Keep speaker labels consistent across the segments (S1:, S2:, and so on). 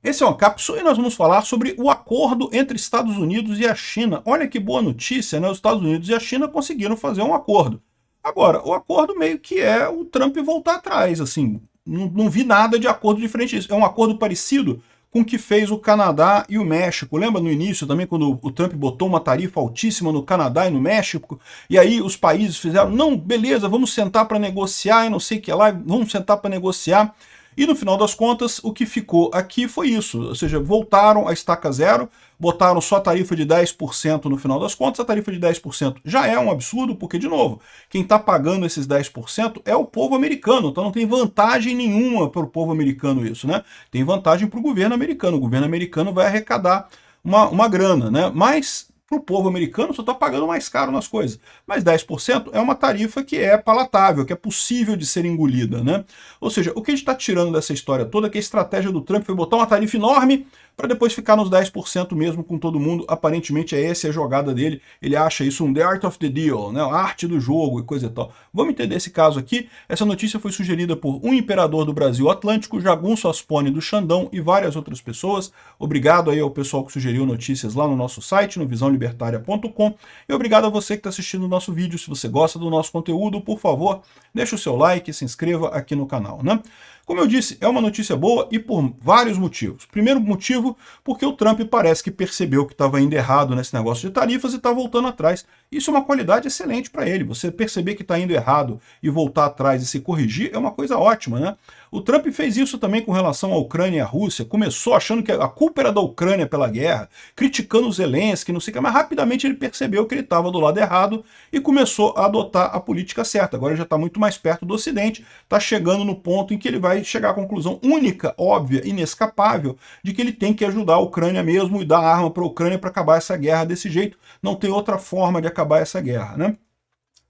S1: Esse é uma cápsula e nós vamos falar sobre o acordo entre Estados Unidos e a China. Olha que boa notícia, né? Os Estados Unidos e a China conseguiram fazer um acordo. Agora, o acordo meio que é o Trump voltar atrás, assim, não vi nada de acordo diferente disso. É um acordo parecido com o que fez o Canadá e o México. Lembra no início também, quando o Trump botou uma tarifa altíssima no Canadá e no México, e aí os países fizeram, não, beleza, vamos sentar para negociar e não sei o que lá, vamos sentar para negociar. E no final das contas, o que ficou aqui foi isso, ou seja, voltaram à estaca zero, botaram só a tarifa de 10% no final das contas. A tarifa de 10% já é um absurdo, porque, de novo, quem está pagando esses 10% é o povo americano, então não tem vantagem nenhuma para o povo americano isso, né? Tem vantagem para o governo americano vai arrecadar uma grana, né? Mas para o povo americano só está pagando mais caro nas coisas. Mas 10% é uma tarifa que é palatável, que é possível de ser engolida, né? Ou seja, o que a gente está tirando dessa história toda é que a estratégia do Trump foi botar uma tarifa enorme para depois ficar nos 10% mesmo com todo mundo. Aparentemente essa é a jogada dele. Ele acha isso um the art of the deal, né? A arte do jogo e coisa e tal. Vamos entender esse caso aqui. Essa notícia foi sugerida por um imperador do Brasil Atlântico, Jagunço Aspone do Xandão e várias outras pessoas. Obrigado aí ao pessoal que sugeriu notícias lá no nosso site, no visãolibertaria.com. E obrigado a você que está assistindo o nosso vídeo. Se você gosta do nosso conteúdo, por favor, deixe o seu like e se inscreva aqui no canal, né? Como eu disse, é uma notícia boa e por vários motivos. Primeiro motivo, porque o Trump parece que percebeu que estava indo errado nesse negócio de tarifas e está voltando atrás. Isso é uma qualidade excelente para ele. Você perceber que está indo errado e voltar atrás e se corrigir é uma coisa ótima, né? O Trump fez isso também com relação à Ucrânia e à Rússia. Começou achando que a culpa era da Ucrânia pela guerra, criticando os Zelensky, não sei o que, mas rapidamente ele percebeu que ele estava do lado errado e começou a adotar a política certa. Agora ele já está muito mais perto do Ocidente, está chegando no ponto em que ele vai chegar à conclusão única, óbvia, inescapável, de que ele tem que ajudar a Ucrânia mesmo e dar arma para a Ucrânia para acabar essa guerra desse jeito. Não tem outra forma de acabar essa guerra, né?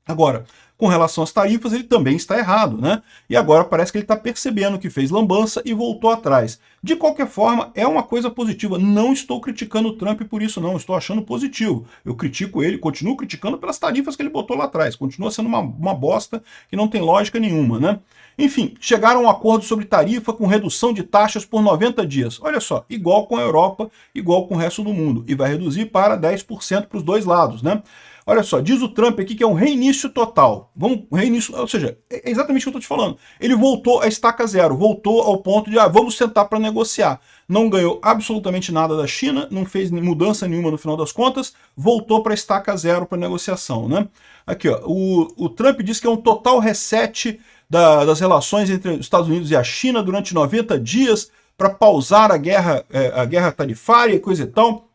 S1: Agora, com relação às tarifas, ele também está errado, né? E agora parece que ele está percebendo que fez lambança e voltou atrás. De qualquer forma, é uma coisa positiva. Não estou criticando o Trump por isso, não. Estou achando positivo. Eu critico ele, continuo criticando pelas tarifas que ele botou lá atrás. Continua sendo uma bosta que não tem lógica nenhuma, né? Enfim, chegaram a um acordo sobre tarifa com redução de taxas por 90 dias. Olha só, igual com a Europa, igual com o resto do mundo. E vai reduzir para 10% para os dois lados, né? Olha só, diz o Trump aqui que é um reinício total. Vamos reinício, ou seja, é exatamente o que eu estou te falando. Ele voltou à estaca zero, voltou ao ponto de vamos sentar para negociar. Não ganhou absolutamente nada da China, não fez mudança nenhuma no final das contas, voltou para a estaca zero para negociação, né? Aqui, ó, o Trump diz que é um total reset das relações entre os Estados Unidos e a China durante 90 dias para pausar a guerra tarifária e coisa e tal.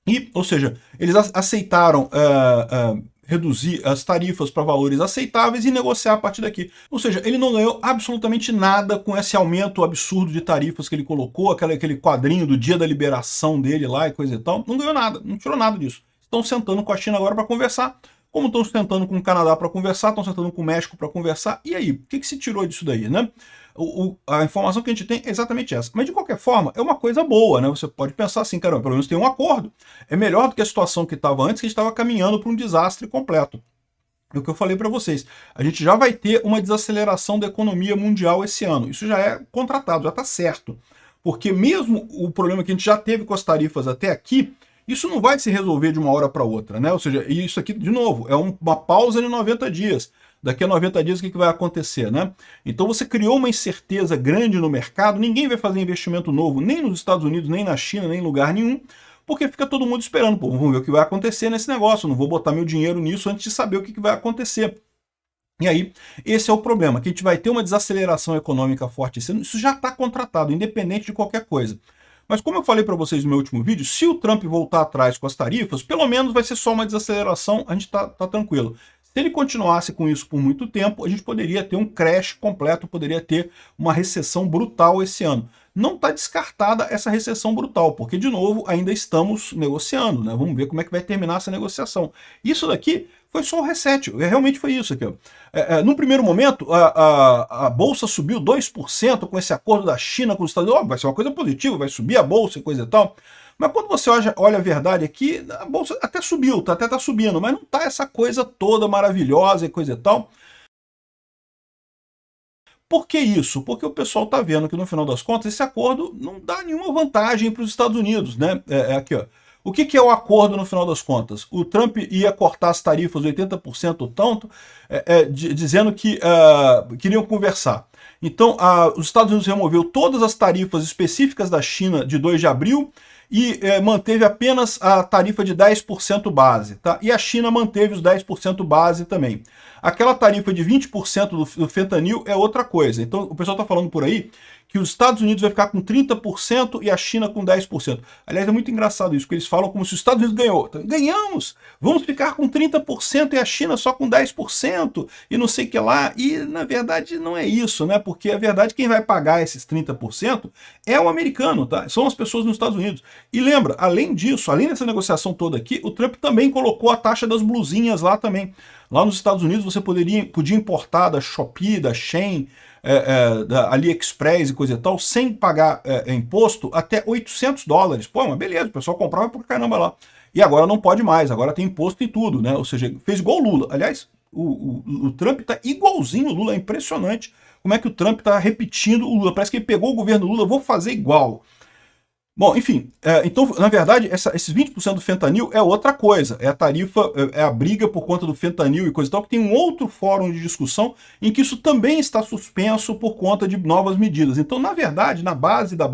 S1: E, ou seja, eles aceitaram reduzir as tarifas para valores aceitáveis e negociar a partir daqui. Ou seja, ele não ganhou absolutamente nada com esse aumento absurdo de tarifas que ele colocou, aquele quadrinho do dia da liberação dele lá e coisa e tal. Não ganhou nada, não tirou nada disso. Estão sentando com a China agora para conversar, como estão sentando com o Canadá para conversar, estão sentando com o México para conversar. E aí, o que se tirou disso daí, né? A informação que a gente tem é exatamente essa. Mas, de qualquer forma, é uma coisa boa, né? Você pode pensar assim, caramba, pelo menos tem um acordo. É melhor do que a situação que estava antes, que a gente estava caminhando para um desastre completo. É o que eu falei para vocês. A gente já vai ter uma desaceleração da economia mundial esse ano. Isso já é contratado, já está certo. Porque mesmo o problema que a gente já teve com as tarifas até aqui, isso não vai se resolver de uma hora para outra, né? Ou seja, isso aqui, de novo, é uma pausa de 90 dias. Daqui a 90 dias o que vai acontecer, né? Então você criou uma incerteza grande no mercado, ninguém vai fazer investimento novo, nem nos Estados Unidos, nem na China, nem em lugar nenhum, porque fica todo mundo esperando, pô, vamos ver o que vai acontecer nesse negócio, não vou botar meu dinheiro nisso antes de saber o que vai acontecer. E aí, esse é o problema, que a gente vai ter uma desaceleração econômica forte esse ano, isso já está contratado, independente de qualquer coisa. Mas como eu falei para vocês no meu último vídeo, se o Trump voltar atrás com as tarifas, pelo menos vai ser só uma desaceleração, a gente tá tranquilo. Se ele continuasse com isso por muito tempo, a gente poderia ter um crash completo, poderia ter uma recessão brutal esse ano. Não está descartada essa recessão brutal, porque, de novo, ainda estamos negociando, né? Vamos ver como é que vai terminar essa negociação. Isso daqui foi só um reset, realmente foi isso aqui. No primeiro momento, a Bolsa subiu 2% com esse acordo da China com os Estados Unidos. Vai ser uma coisa positiva, vai subir a Bolsa e coisa e tal. Mas quando você olha a verdade aqui, a Bolsa até subiu, até está subindo, mas não está essa coisa toda maravilhosa e coisa e tal. Por que isso? Porque o pessoal está vendo que, no final das contas, esse acordo não dá nenhuma vantagem para os Estados Unidos, né? Aqui, ó. O que é o acordo, no final das contas? O Trump ia cortar as tarifas 80% tanto, dizendo que queriam conversar. Então, os Estados Unidos removeu todas as tarifas específicas da China de 2 de abril e manteve apenas a tarifa de 10% base. Tá? E a China manteve os 10% base também. Aquela tarifa de 20% do fentanil é outra coisa. Então, o pessoal está falando por aí que os Estados Unidos vai ficar com 30% e a China com 10%. Aliás, é muito engraçado isso, porque eles falam como se os Estados Unidos ganhou. Ganhamos! Vamos ficar com 30% e a China só com 10% e não sei o que lá. E, na verdade, não é isso, né? Porque, a verdade, quem vai pagar esses 30% é o americano, tá? São as pessoas nos Estados Unidos. E lembra, além disso, além dessa negociação toda aqui, o Trump também colocou a taxa das blusinhas lá também. Lá nos Estados Unidos você podia importar da Shopee, da Shein, da AliExpress e coisa e tal, sem pagar imposto, até $800. Pô, mas beleza, o pessoal comprava por caramba lá. E agora não pode mais, agora tem imposto em tudo, né? Ou seja, fez igual o Lula. Aliás, o Trump tá igualzinho o Lula, é impressionante como é que o Trump tá repetindo o Lula. Parece que ele pegou o governo Lula, vou fazer igual. Bom, enfim, então, na verdade, esses 20% do fentanil é outra coisa, é a tarifa, é a briga por conta do fentanil e coisa e tal, que tem um outro fórum de discussão em que isso também está suspenso por conta de novas medidas. Então, na verdade, na base da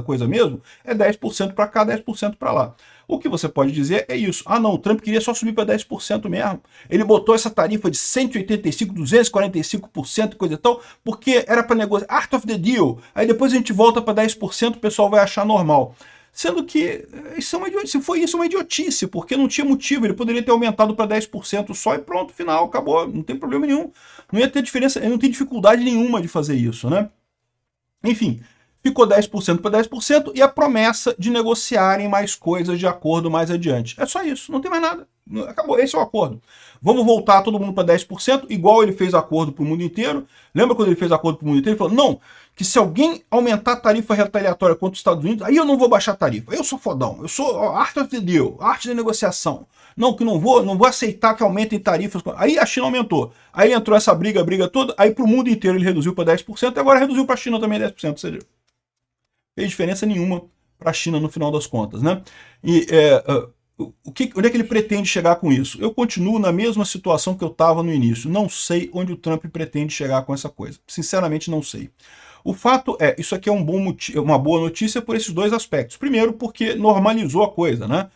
S1: coisa mesmo, é 10% para cá, 10% para lá. O que você pode dizer é isso. Ah, não, o Trump queria só subir para 10% mesmo. Ele botou essa tarifa de 185%, 245% e coisa e tal, porque era para negociar. Art of the deal. Aí depois a gente volta para 10%, o pessoal vai achar normal. Sendo que isso é uma idiotice. Se foi isso, é uma idiotice, porque não tinha motivo. Ele poderia ter aumentado para 10% só e pronto, final, acabou. Não tem problema nenhum. Não ia ter diferença, não tem dificuldade nenhuma de fazer isso, né? Enfim. Ficou 10% para 10% e a promessa de negociarem mais coisas de acordo mais adiante. É só isso, não tem mais nada. Acabou, esse é o acordo. Vamos voltar todo mundo para 10%, igual ele fez acordo para o mundo inteiro. Lembra quando ele fez acordo para o mundo inteiro? Ele falou, não, que se alguém aumentar a tarifa retaliatória contra os Estados Unidos, aí eu não vou baixar a tarifa. Eu sou fodão, eu sou art of the deal, arte da negociação. Não, que não vou aceitar que aumentem tarifas. Aí a China aumentou. Aí entrou essa briga toda, aí para o mundo inteiro ele reduziu para 10% e agora reduziu para a China também 10%, ou seja, fez diferença nenhuma para a China no final das contas, né? E onde é que ele pretende chegar com isso? Eu continuo na mesma situação que eu estava no início. Não sei onde o Trump pretende chegar com essa coisa. Sinceramente, não sei. O fato é, isso aqui é uma boa notícia por esses dois aspectos. Primeiro, porque normalizou a coisa, né?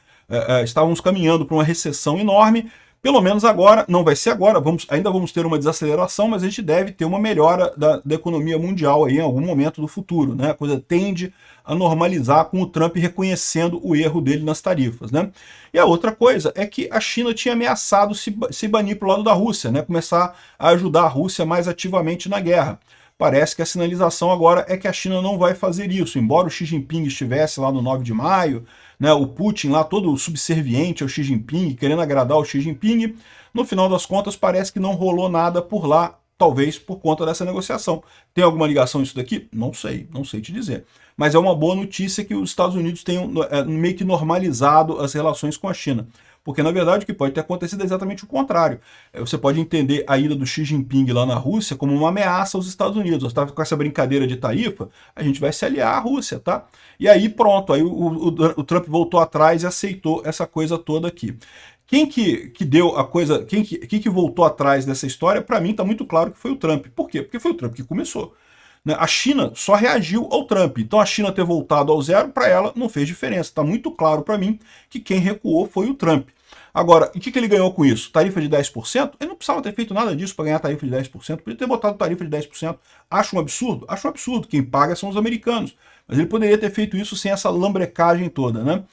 S1: Estávamos caminhando para uma recessão enorme. Pelo menos agora, não vai ser agora, ainda vamos ter uma desaceleração, mas a gente deve ter uma melhora da economia mundial aí em algum momento do futuro, né? A coisa tende a normalizar com o Trump reconhecendo o erro dele nas tarifas, né? E a outra coisa é que a China tinha ameaçado se banir para o lado da Rússia, né? Começar a ajudar a Rússia mais ativamente na guerra. Parece que a sinalização agora é que a China não vai fazer isso, embora o Xi Jinping estivesse lá no 9 de maio, né, o Putin lá todo subserviente ao Xi Jinping, querendo agradar o Xi Jinping, no final das contas parece que não rolou nada por lá, talvez por conta dessa negociação. Tem alguma ligação isso daqui? Não sei te dizer. Mas é uma boa notícia que os Estados Unidos tenham meio que normalizado as relações com a China. Porque, na verdade, o que pode ter acontecido é exatamente o contrário. Você pode entender a ida do Xi Jinping lá na Rússia como uma ameaça aos Estados Unidos. Você está com essa brincadeira de tarifa, a gente vai se aliar à Rússia, tá? E aí, pronto, aí o Trump voltou atrás e aceitou essa coisa toda aqui. Quem que deu a coisa, quem que voltou atrás dessa história, para mim está muito claro que foi o Trump. Por quê? Porque foi o Trump que começou. A China só reagiu ao Trump. Então a China ter voltado ao zero, para ela, não fez diferença. Está muito claro para mim que quem recuou foi o Trump. Agora, o que ele ganhou com isso? Tarifa de 10%? Ele não precisava ter feito nada disso para ganhar tarifa de 10%. Podia ter botado tarifa de 10%. Acho um absurdo? Acho um absurdo. Quem paga são os americanos. Mas ele poderia ter feito isso sem essa lambrecagem toda, né?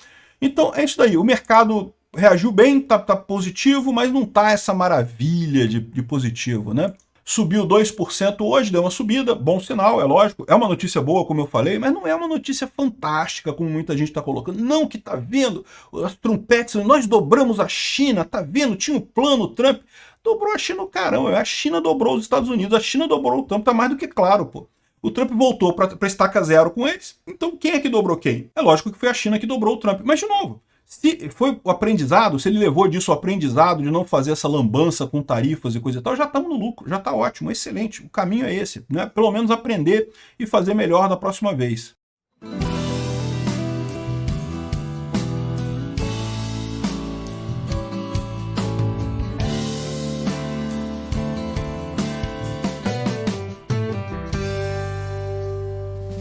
S1: Então é isso daí. O mercado reagiu bem, tá positivo, mas não tá essa maravilha de positivo, né? Subiu 2% hoje, deu uma subida, bom sinal, é lógico. É uma notícia boa, como eu falei, mas não é uma notícia fantástica, como muita gente está colocando. Não, que tá vendo, as trompetes, nós dobramos a China, tá vendo, tinha um plano, Trump dobrou a China, caramba, a China dobrou os Estados Unidos, a China dobrou o Trump, tá mais do que claro, pô. O Trump voltou para estaca zero com eles, então quem é que dobrou quem? É lógico que foi a China que dobrou o Trump, mas de novo, Se foi o aprendizado, se ele levou disso o aprendizado de não fazer essa lambança com tarifas e coisa e tal, já estamos no lucro, já está ótimo, excelente. O caminho é esse, né? Pelo menos aprender e fazer melhor da próxima vez.